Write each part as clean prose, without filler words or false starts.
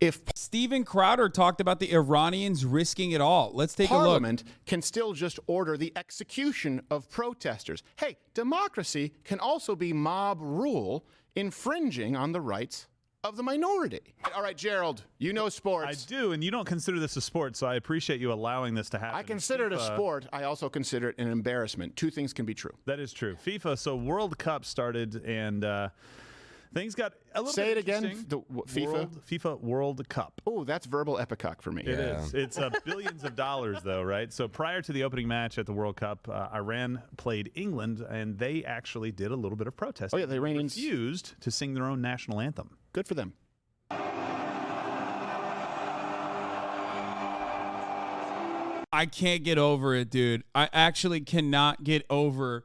if Steven Crowder talked about the Iranians risking it all. Let's take a look. Parliament can still just order the execution of protesters. Hey, democracy can also be mob rule infringing on the rights of the minority. All right, Gerald, you know sports. I do, and you don't consider this a sport, so I appreciate you allowing this to happen. I consider it a sport. I also consider it an embarrassment. Two things can be true. That is true. FIFA, so World Cup started, and things got a little Say bit it again. FIFA? FIFA World Cup. Oh, that's verbal epicock for me. It is. It's billions of dollars, though, right? So prior to the opening match at the World Cup, Iran played England, and they actually did a little bit of protesting. Oh, yeah, the Iranians refused to sing their own national anthem. Good for them. I can't get over it, dude. I actually cannot get over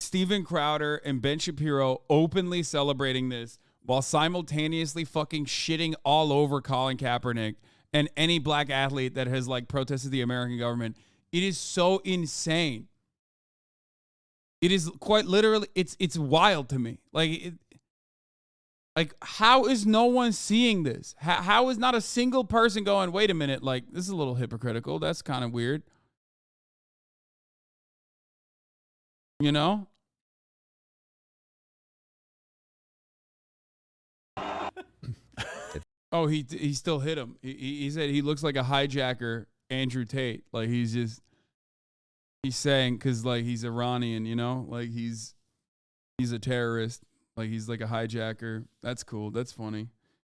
Steven Crowder and Ben Shapiro openly celebrating this while simultaneously fucking shitting all over Colin Kaepernick and any black athlete that has like protested the American government. It is so insane. It is quite literally, it's wild to me. Like, how is no one seeing this? How is not a single person going, wait a minute, like, this is a little hypocritical. That's kind of weird. You know? Oh, he still hit him. He said he looks like a hijacker, Andrew Tate. Like, he's saying, because, like, he's Iranian, you know? Like, he's a terrorist. Like, he's like a hijacker. That's cool. That's funny.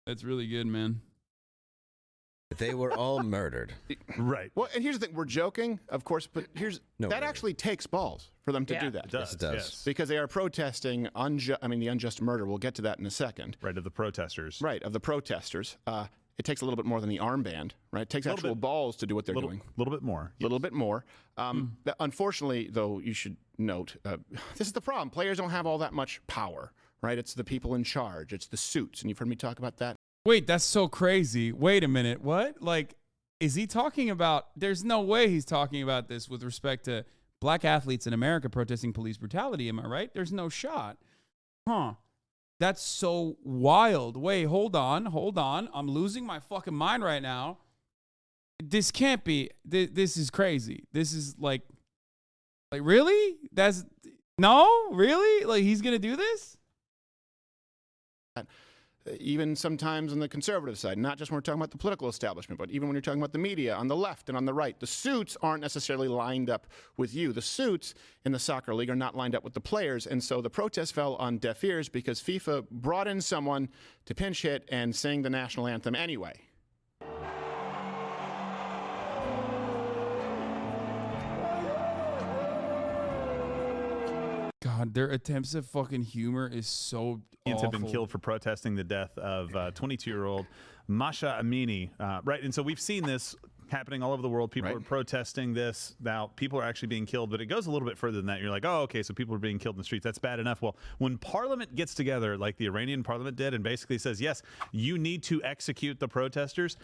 That's really good, man. They were all murdered. Right. Well, and here's the thing. We're joking, of course, but that actually takes balls for them to do that. It does. Yes, it does. Yes. Because they are protesting the unjust murder. We'll get to that in a second. Right, of the protesters. Right, of the protesters. It takes a little bit more than the armband, right? It takes actual balls to do what they're doing. A little bit more. A little bit more. Unfortunately, though, you should note, this is the problem. Players don't have all that much power, right? It's the people in charge. It's the suits. And you've heard me talk about that. Wait, that's so crazy. Wait a minute. What? Like, is he talking about, there's no way he's talking about this with respect to black athletes in America protesting police brutality. Am I right? There's no shot. Huh. That's so wild. Wait, hold on. I'm losing my fucking mind right now. This can't be. This is crazy. This is like really? Really? Like, he's going to do this? Even sometimes on the conservative side, not just when we're talking about the political establishment, but even when you're talking about the media on the left and on the right, the suits aren't necessarily lined up with you. The suits in the soccer league are not lined up with the players. And so the protest fell on deaf ears because FIFA brought in someone to pinch hit and sing the national anthem anyway. God, their attempts at fucking humor is so awful. Have been killed for protesting the death of 22-year-old Masha Amini. Right, and so we've seen this happening all over the world. People are protesting this. Now, people are actually being killed, but it goes a little bit further than that. You're like, oh, okay, so people are being killed in the streets. That's bad enough. Well, when Parliament gets together, like the Iranian Parliament did, and basically says, yes, you need to execute the protesters,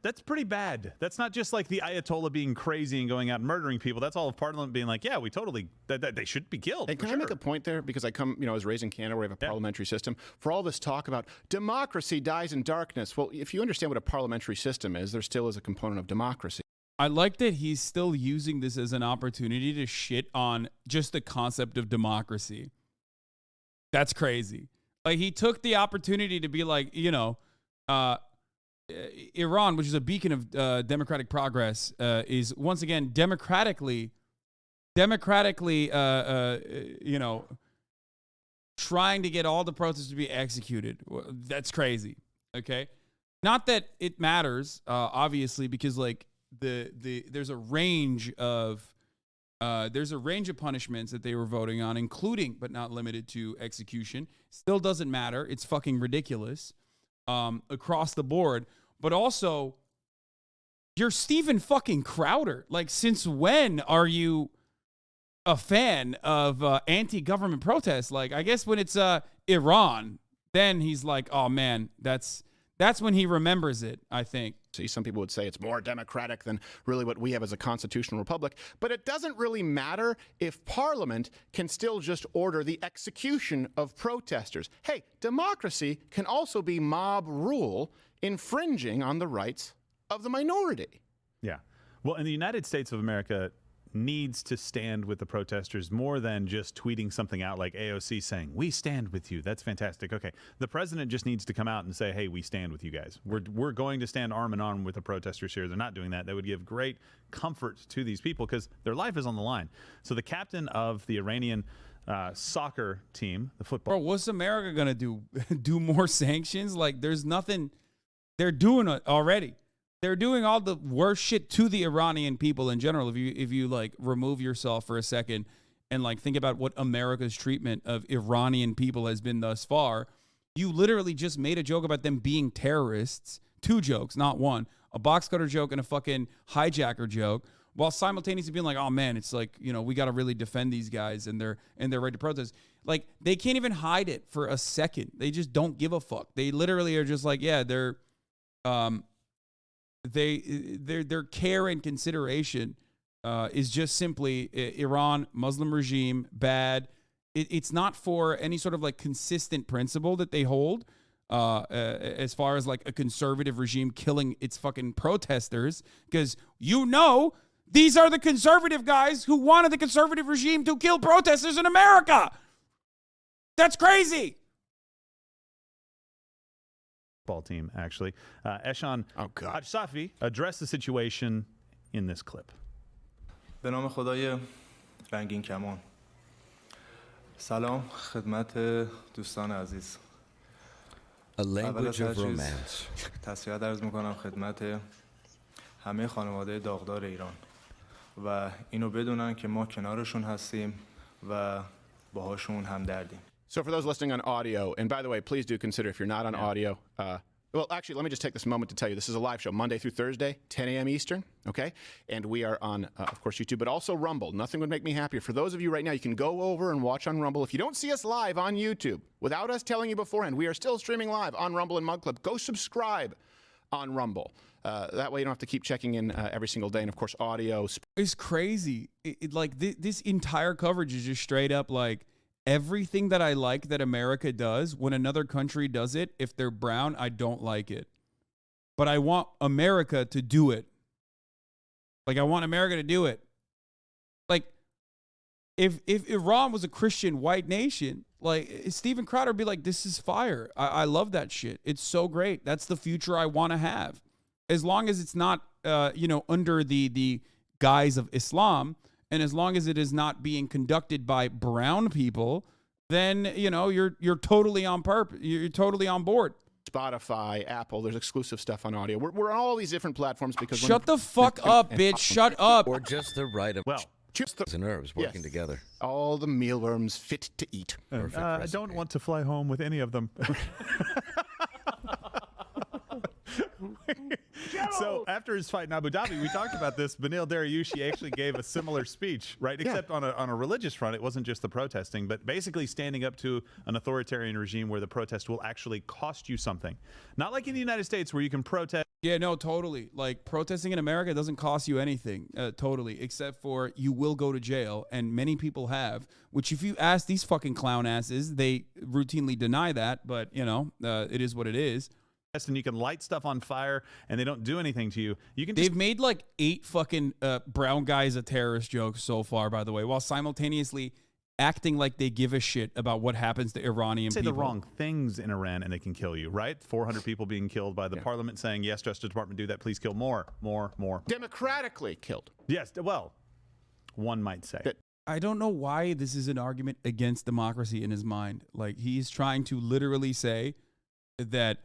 that's pretty bad. That's not just like the Ayatollah being crazy and going out and murdering people. That's all of Parliament being like, yeah, we totally, they should be killed. And can I make a point there? Because I was raised in Canada where we have a parliamentary system. For all this talk about democracy dies in darkness, well, if you understand what a parliamentary system is, there still is a component of democracy. I like that he's still using this as an opportunity to shit on just the concept of democracy. That's crazy. Like, he took the opportunity to be like, Iran, which is a beacon of democratic progress, is once again democratically, trying to get all the protests to be executed. That's crazy. Okay. Not that it matters, obviously, because like there's a range of punishments that they were voting on, including but not limited to execution. Still doesn't matter. It's fucking ridiculous across the board. But also, you're Steven fucking Crowder. Like, since when are you a fan of anti-government protests? Like, I guess when it's Iran, then he's like, oh man, that's when he remembers it, I think. See, some people would say it's more democratic than really what we have as a constitutional republic. But it doesn't really matter if Parliament can still just order the execution of protesters. Hey, democracy can also be mob rule infringing on the rights of the minority. Yeah. Well, and the United States of America needs to stand with the protesters more than just tweeting something out like AOC saying, "We stand with you." That's fantastic. Okay. The president just needs to come out and say, "Hey, we stand with you guys. We're going to stand arm in arm with the protesters here." They're not doing that. That would give great comfort to these people because their life is on the line. So the captain of the Iranian soccer team, the football. Bro, what's America going to do? Do more sanctions? Like, there's nothing. They're doing it already. They're doing all the worst shit to the Iranian people in general. If you like remove yourself for a second and like think about what America's treatment of Iranian people has been thus far, you literally just made a joke about them being terrorists. 2 jokes, not one. A box cutter joke and a fucking hijacker joke, while simultaneously being like, "Oh man, it's like, you know, we got to really defend these guys and their right to protest." Like, they can't even hide it for a second. They just don't give a fuck. They literally are just like, yeah, their care and consideration is just simply Iran, Muslim regime, bad. It's not for any sort of like consistent principle that they hold as far as like a conservative regime killing its fucking protesters, because these are the conservative guys who wanted the conservative regime to kill protesters in America. That's crazy. Ball team, actually. Ehsan Safi addressed the situation in this clip. به نام خدای رنگین کمان. سلام خدمت دوستان عزیز. A language of romance. تسلیت عرض میکنم خدمت همه خانواده داغدار ایران و اینو بدونن که ما کنارشون هستیم و باهاشون همدردیم. So for those listening on audio, and by the way, please do consider if you're not on audio, well, actually, let me just take this moment to tell you, this is a live show, Monday through Thursday, 10 a.m. Eastern, okay? And we are on, of course, YouTube, but also Rumble. Nothing would make me happier. For those of you right now, you can go over and watch on Rumble. If you don't see us live on YouTube, without us telling you beforehand, we are still streaming live on Rumble and Mug Club. Go subscribe on Rumble. That way you don't have to keep checking in every single day. And, of course, audio. It's crazy. This entire coverage is just straight up like, everything that I like that America does, when another country does it, if they're brown, I don't like it. But I want America to do it. Like, I want America to do it. Like, if Iran was a Christian white nation, like, Steven Crowder would be like, this is fire. I love that shit. It's so great. That's the future I want to have. As long as it's not, under the guise of Islam, and as long as it is not being conducted by brown people, then, you're totally on purpose. You're totally on board. Spotify, Apple, there's exclusive stuff on audio. We're on all these different platforms because... Shut the fuck up, bitch. Shut up. Or just the right of and herbs working together. All the mealworms fit to eat. I don't want to fly home with any of them. So after his fight in Abu Dhabi, we talked about this. Benil Dariushi actually gave a similar speech, right? Except on a religious front. It wasn't just the protesting, but basically standing up to an authoritarian regime where the protest will actually cost you something. Not like in the United States where you can protest. Yeah, no, totally. Like, protesting in America doesn't cost you anything, totally, except for you will go to jail, and many people have, which if you ask these fucking clown asses, they routinely deny that, but, it is what it is. And you can light stuff on fire and they don't do anything to you. They've made like 8 fucking brown guys a terrorist jokes so far, by the way, while simultaneously acting like they give a shit about what happens to Iranian people. Say the wrong things in Iran and they can kill you, right? 400 people being killed by the parliament saying, yes, Justice Department, do that. Please kill more. Democratically killed. Yes, well, one might say. I don't know why this is an argument against democracy in his mind. Like, he's trying to literally say that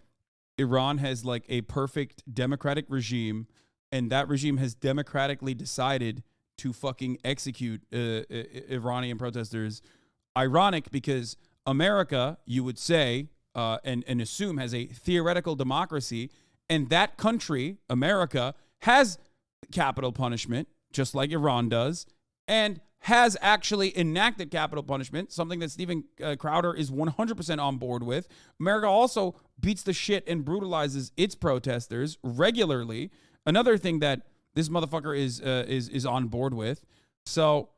Iran has like a perfect democratic regime, and that regime has democratically decided to fucking execute Iranian protesters. Ironic, because America, you would say, and assume, has a theoretical democracy, and that country, America, has capital punishment, just like Iran does, and has actually enacted capital punishment, something that Steven Crowder is 100% on board with. America also beats the shit and brutalizes its protesters regularly. Another thing that this motherfucker is on board with. So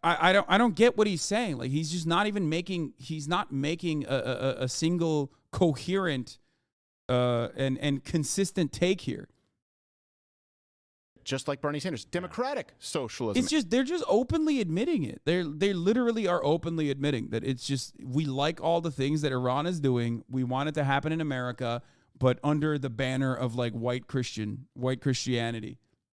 I don't get what he's saying. Like, he's just not even making a single coherent and consistent take here. Just like Bernie Sanders, democratic socialism. It's just they're just openly admitting it. They literally are openly admitting that it's just we like all the things that Iran is doing. We want it to happen in America, but under the banner of like white Christianity.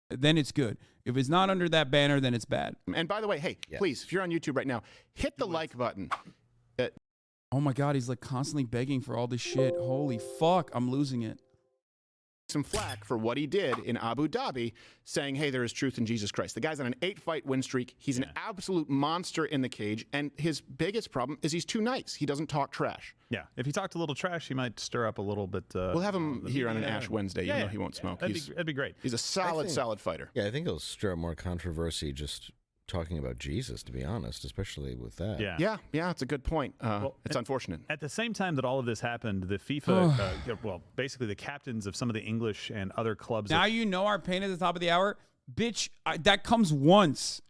Then it's good. If it's not under that banner, then it's bad. And by the way, hey, please, if you're on YouTube right now, hit the like button. Oh my God, he's like constantly begging for all this shit. Holy fuck, I'm losing it. Some flack for what he did in Abu Dhabi, saying, hey, there is truth in Jesus Christ. The guy's on an 8-fight win streak. He's an absolute monster in the cage, and his biggest problem is he's too nice. He doesn't talk trash. Yeah, if he talked a little trash, he might stir up a little bit. We'll have him here on an Ash Wednesday. You know he won't smoke. That'd be great. He's a solid fighter. Yeah, I think he'll stir up more controversy just talking about Jesus, to be honest, especially with that. Yeah, it's a good point. It's unfortunate. At the same time that all of this happened, the FIFA, basically the captains of some of the English and other clubs. Now you know our pain at the top of the hour. Bitch, that comes once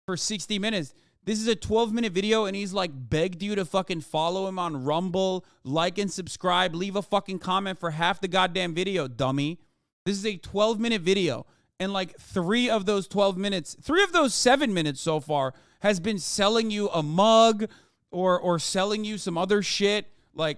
for 60 minutes. This is a 12-minute video, and he's like begged you to fucking follow him on Rumble, like and subscribe, leave a fucking comment for half the goddamn video, dummy. This is a 12-minute video. And like 3 of those 12 minutes, 3 of those 7 minutes so far has been selling you a mug or selling you some other shit. Like,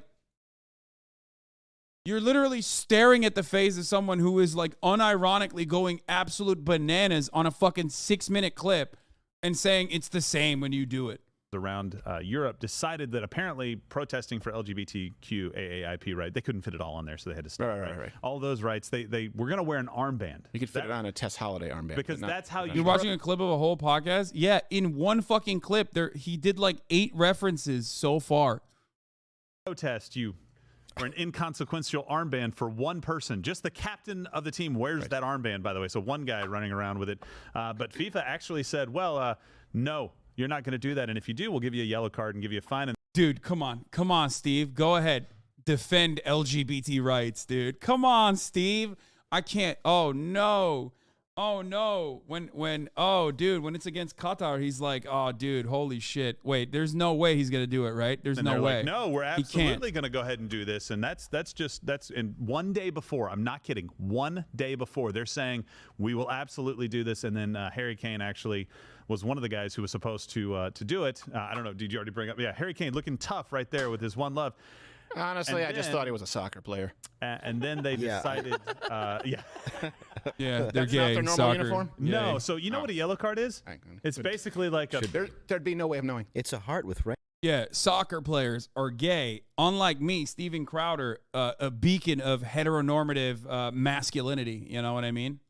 you're literally staring at the face of someone who is like unironically going absolute bananas on a fucking 6-minute clip and saying it's the same when you do it. Around Europe decided that apparently protesting for LGBTQ AAIP right, they couldn't fit it all on there, so they had to stop. Right. All those rights, they were going to wear an armband. You could fit it on a Tess Holiday armband. Because that's how You're watching a clip of a whole podcast? Yeah, in one fucking clip, he did like 8 references so far. Protest you or an inconsequential armband for one person. Just the captain of the team wears that armband, by the way, so one guy running around with it. But FIFA actually said, well, no. You're not going to do that, and if you do, we'll give you a yellow card and give you a fine. Dude, come on, Steve. Go ahead. Defend LGBT rights, dude. Come on, Steve. I can't. Oh, no. When it's against Qatar, he's like, oh, dude, holy shit. Wait, there's no way he's going to do it, right? There's no way. Like, no, we're absolutely going to go ahead and do this. And that's in one day before. I'm not kidding. One day before. They're saying, we will absolutely do this. And then Harry Kane actually was one of the guys who was supposed to do it. I don't know. Did you already bring up? Yeah, Harry Kane looking tough right there with his one love. Honestly, I just thought he was a soccer player. And then they decided, yeah, they're That's gay. not their normal Soccer. uniform? No, so you know what a yellow card is? It's basically like a... There'd be no way of knowing. It's a heart with rain. Yeah, soccer players are gay. Unlike me, Steven Crowder, a beacon of heteronormative masculinity. You know what I mean?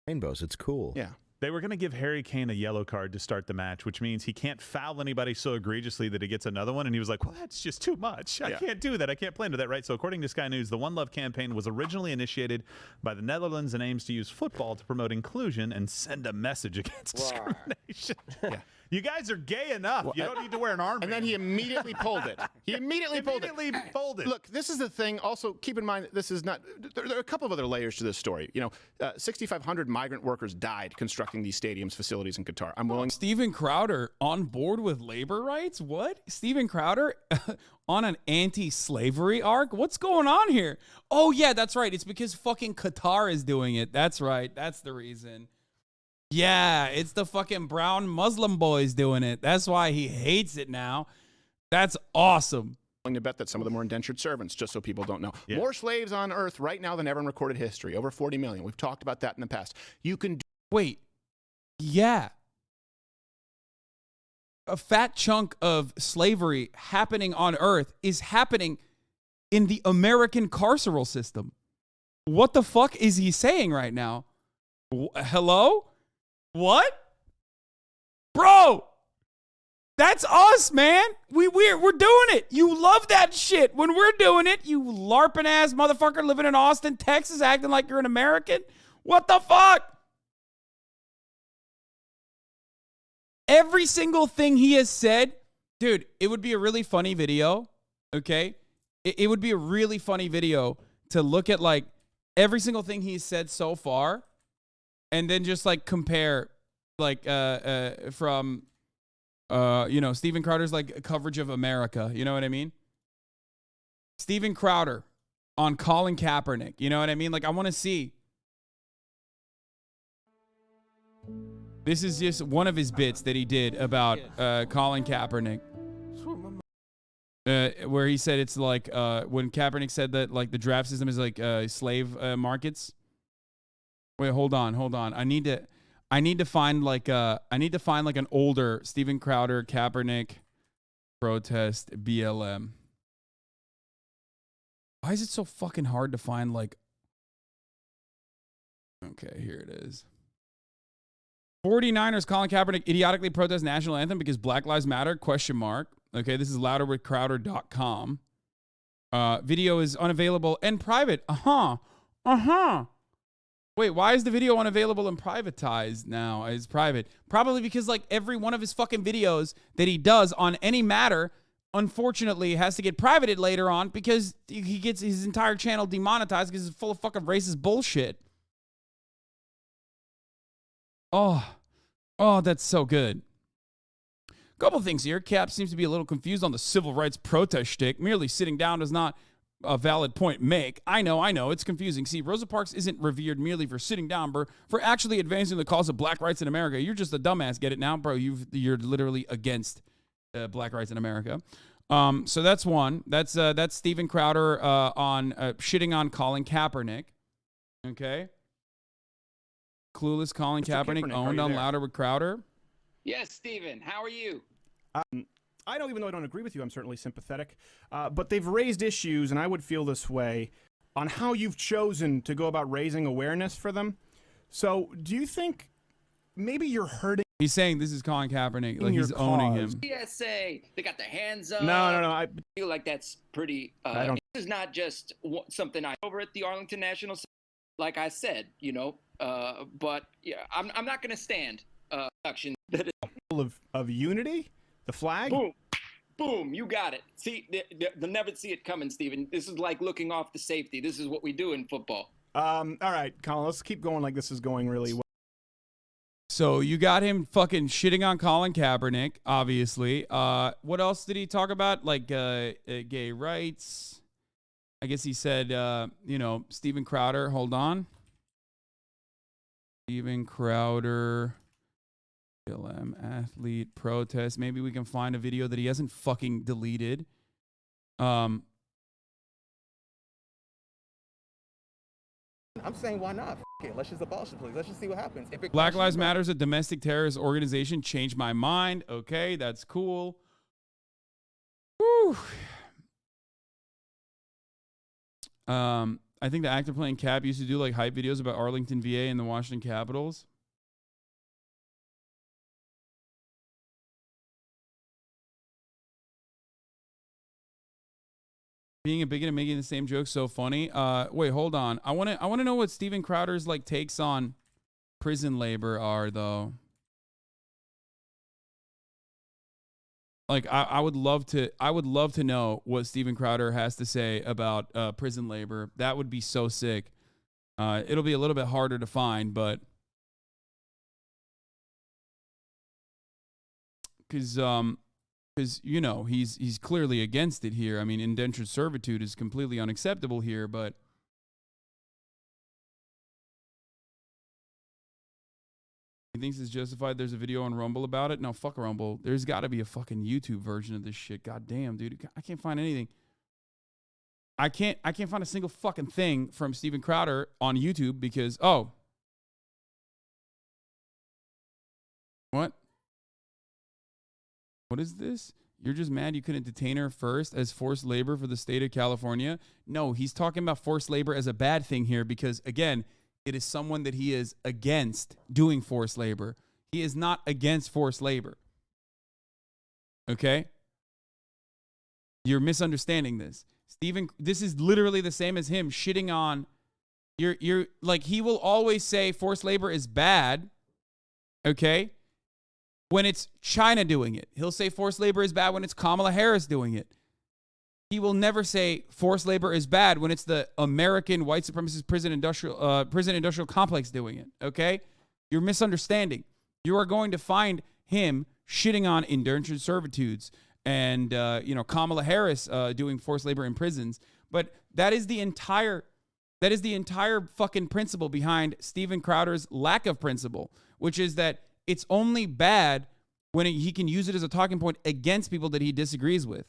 Rainbows, it's cool. Yeah. They were going to give Harry Kane a yellow card to start the match, which means he can't foul anybody so egregiously that he gets another one. And he was like, well, that's just too much. I can't do that. I can't play into that, right? So according to Sky News, the One Love campaign was originally initiated by the Netherlands and aims to use football to promote inclusion and send a message against discrimination. You guys are gay enough. You don't need to wear an armband. And then he immediately pulled it. He immediately pulled it. Look, this is the thing. Also, keep in mind, this is not. There are a couple of other layers to this story. 6,500 migrant workers died constructing these stadiums, facilities in Qatar. I'm willing. Steven Crowder on board with labor rights? What? Steven Crowder on an anti-slavery arc? What's going on here? Oh, yeah, that's right. It's because fucking Qatar is doing it. That's right. That's the reason. Yeah, it's the fucking brown Muslim boys doing it. That's why he hates it now. That's awesome. To bet that some of them were indentured servants, just so people don't know. Yeah. More slaves on Earth right now than ever in recorded history. Over 40 million. We've talked about that in the past. You can... Wait. Yeah. A fat chunk of slavery happening on Earth is happening in the American carceral system. What the fuck is he saying right now? Hello? What? Bro, that's us, man. We're doing it. You love that shit. When we're doing it, you LARPing ass motherfucker living in Austin, Texas, acting like you're an American. What the fuck? Every single thing he has said, dude, it would be a really funny video, okay? It would be a really funny video to look at like every single thing he's said so far. And then just like compare like from Steven Crowder's like coverage of America. You know what I mean? Steven Crowder on Colin Kaepernick. You know what I mean? Like, I want to see. This is just one of his bits that he did about Colin Kaepernick. Where he said it's like when Kaepernick said that like the draft system is like slave markets. Wait, hold on. I need to find like an older Steven Crowder Kaepernick protest BLM. Why is it so fucking hard to find like? Okay, here it is. 49ers Colin Kaepernick idiotically protest national anthem because Black Lives Matter? ? Okay, this is louderwithcrowder.com. Video is unavailable and private. Wait, why is the video unavailable and privatized now? It's private. Probably because like every one of his fucking videos that he does on any matter, unfortunately, has to get privated later on because he gets his entire channel demonetized because it's full of fucking racist bullshit. Oh, that's so good. Couple things here. Cap seems to be a little confused on the civil rights protest shtick. Merely sitting down does not a valid point make. I know. It's confusing. See, Rosa Parks isn't revered merely for sitting down, bro, for actually advancing the cause of black rights in America. You're just a dumbass. Get it now, bro? You're literally against black rights in America. So that's one. That's Steven Crowder on shitting on Colin Kaepernick. Okay. Clueless Colin Kaepernick owned on Louder with Crowder. Yes, Steven, how are you? I don't, even though I don't agree with you, I'm certainly sympathetic. But they've raised issues, and I would feel this way, on how you've chosen to go about raising awareness for them. So do you think maybe you're hurting? He's saying this is Colin Kaepernick, like he's owning him. PSA, they got their hands up. No. I feel like that's pretty. This is not just something I over at the Arlington National. Like I said, but yeah, I'm not going to stand action that is of unity, the flag. Boom, you got it. See, they'll never see it coming, Steven. This is like looking off the safety. This is what we do in football. All right, Colin, let's keep going like this is going really well. So you got him fucking shitting on Colin Kaepernick, obviously. What else did he talk about? Like gay rights. I guess he said, Steven Crowder. Hold on. Steven Crowder, BLM athlete protest. Maybe we can find a video that he hasn't fucking deleted. I'm saying why not? It. Let's just abolish it, please. Let's just see what happens. If Black Lives Matter is a domestic terrorist organization. Changed my mind. Okay, that's cool. Whew. I think the actor playing Cap used to do like hype videos about Arlington, VA and the Washington Capitals. Being a bigot and making the same joke so funny. Wait, hold on. I want to know what Steven Crowder's like takes on prison labor are though. Like I would love to know what Steven Crowder has to say about prison labor. That would be so sick. It'll be a little bit harder to find, but because he's clearly against it here. I mean, indentured servitude is completely unacceptable here, but he thinks it's justified. There's a video on Rumble about it. No, fuck Rumble. There's got to be a fucking YouTube version of this shit. God damn, dude. I can't find anything. I can't find a single fucking thing from Steven Crowder on YouTube because, What? What is this? You're just mad you couldn't detain her first as forced labor for the state of California? No, he's talking about forced labor as a bad thing here because, again, it is someone that he is against doing forced labor. He is not against forced labor. Okay? You're misunderstanding this. Steven, this is literally the same as him shitting on you're like he will always say forced labor is bad. Okay? When it's China doing it. He'll say forced labor is bad when it's Kamala Harris doing it. He will never say forced labor is bad when it's the American white supremacist prison industrial complex doing it. Okay? You're misunderstanding. You are going to find him shitting on indentured servitudes and Kamala Harris doing forced labor in prisons. But that is the entire fucking principle behind Steven Crowder's lack of principle, which is that it's only bad when he can use it as a talking point against people that he disagrees with.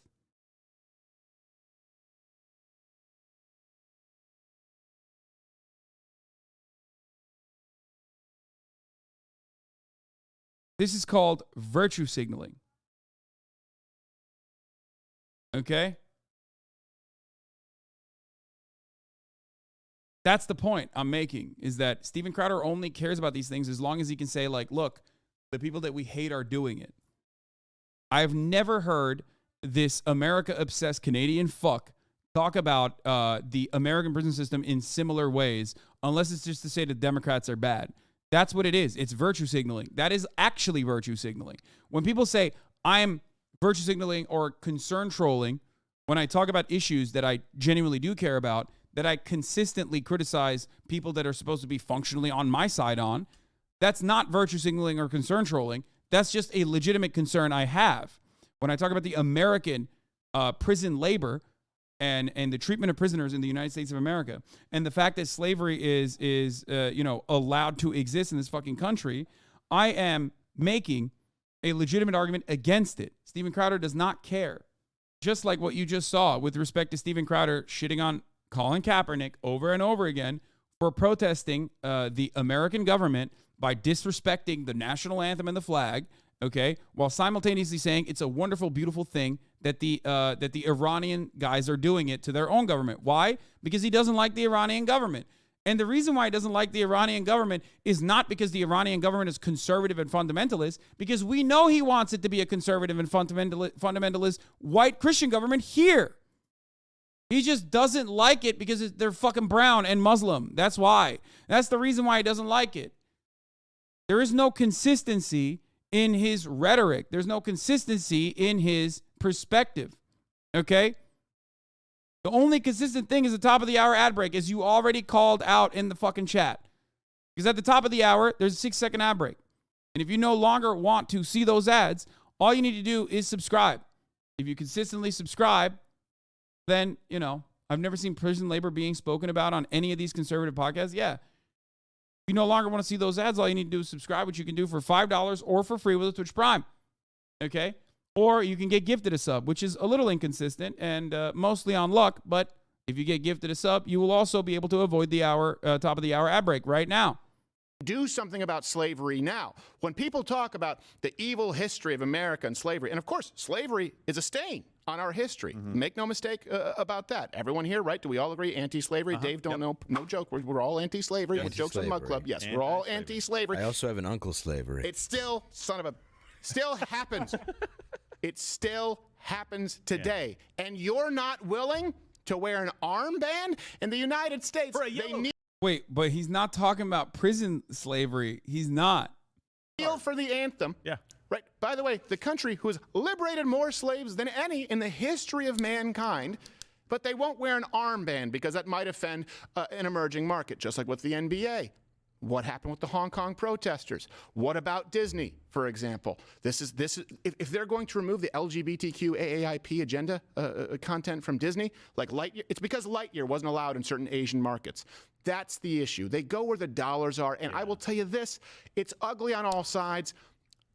This is called virtue signaling. Okay? That's the point I'm making, is that Steven Crowder only cares about these things as long as he can say, like, look, the people that we hate are doing it. I've never heard this America-obsessed Canadian fuck talk about the American prison system in similar ways, unless it's just to say the Democrats are bad. That's what it is. It's virtue signaling. That is actually virtue signaling. When people say, I'm virtue signaling or concern trolling, when I talk about issues that I genuinely do care about, that I consistently criticize people that are supposed to be functionally on my side on, that's not virtue signaling or concern trolling. That's just a legitimate concern I have. When I talk about the American prison labor and the treatment of prisoners in the United States of America, and the fact that slavery is allowed to exist in this fucking country, I am making a legitimate argument against it. Steven Crowder does not care. Just like what you just saw with respect to Steven Crowder shitting on Colin Kaepernick over and over again for protesting the American government by disrespecting the national anthem and the flag, okay, while simultaneously saying it's a wonderful, beautiful thing that the Iranian guys are doing it to their own government. Why? Because he doesn't like the Iranian government. And the reason why he doesn't like the Iranian government is not because the Iranian government is conservative and fundamentalist, because we know he wants it to be a conservative and fundamentalist white Christian government here. He just doesn't like it because they're fucking brown and Muslim. That's why. That's the reason why he doesn't like it. There is no consistency in his rhetoric. There's no consistency in his perspective. Okay? The only consistent thing is the top of the hour ad break, as you already called out in the fucking chat. Because at the top of the hour, there's a 6-second ad break. And if you no longer want to see those ads, all you need to do is subscribe. If you consistently subscribe, then, I've never seen prison labor being spoken about on any of these conservative podcasts. Yeah. If you no longer want to see those ads, all you need to do is subscribe, which you can do for $5 or for free with a Twitch Prime. Okay? Or you can get gifted a sub, which is a little inconsistent and mostly on luck. But if you get gifted a sub, you will also be able to avoid the top of the hour ad break right now. Do something about slavery now. When people talk about the evil history of America and slavery, and of course, slavery is a stain on our history. Mm-hmm. Make no mistake about that. Everyone here, right? Do we all agree anti-slavery? Dave, don't know. No joke. We're all anti-slavery. With jokes on the Mug Club. Yes, we're all anti-slavery. I also have an uncle slavery. It's still, still happens. It still happens today. Yeah. And you're not willing to wear an armband? In the United States, Wait, but he's not talking about prison slavery. He's not. Kneel for the anthem. Yeah. Right. By the way, the country who has liberated more slaves than any in the history of mankind, but they won't wear an armband because that might offend an emerging market, just like with the NBA. What happened with the Hong Kong protesters? What about Disney, for example? This is if they're going to remove the LGBTQ AAIP agenda content from Disney, like Lightyear, it's because Lightyear wasn't allowed in certain Asian markets. That's the issue. They go where the dollars are, and I will tell you this, it's ugly on all sides.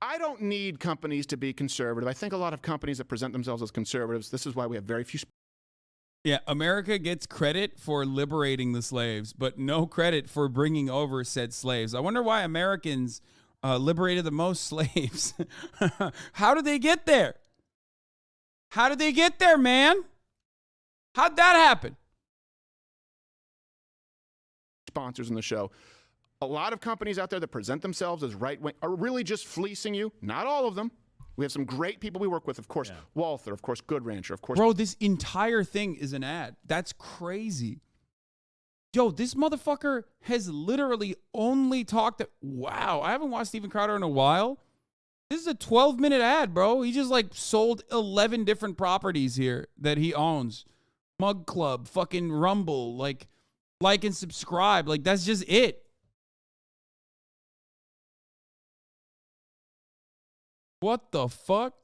I don't need companies to be conservative. I think a lot of companies that present themselves as conservatives, this is why we have very few. Yeah, America gets credit for liberating the slaves, but no credit for bringing over said slaves. I wonder why Americans liberated the most slaves. How did they get there? How did they get there, man? How'd that happen? Sponsors in the show. A lot of companies out there that present themselves as right-wing are really just fleecing you. Not all of them. We have some great people we work with, of course, Walther, of course, Good Rancher, of course. Bro, this entire thing is an ad. That's crazy. Yo, this motherfucker has literally only talked. Wow, I haven't watched Steven Crowder in a while. This is a 12-minute ad, bro. He just sold 11 different properties here that he owns. Mug Club, fucking Rumble, like and subscribe. That's just it. What the fuck?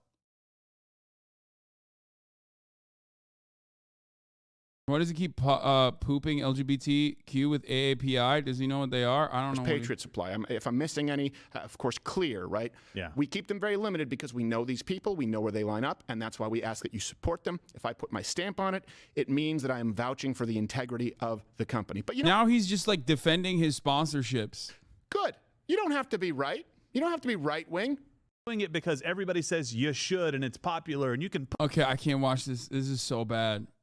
Why does he keep pooping LGBTQ with AAPI? Does he know what they are? I don't know. Patriot Supply. If I'm missing any, of course, clear, right? Yeah. We keep them very limited because we know these people, we know where they line up, and that's why we ask that you support them. If I put my stamp on it, it means that I am vouching for the integrity of the company. But now he's just like defending his sponsorships. Good. You don't have to be right. You don't have to be right wing. Doing it because everybody says you should and it's popular and you can. Okay, I can't watch this. This is so bad.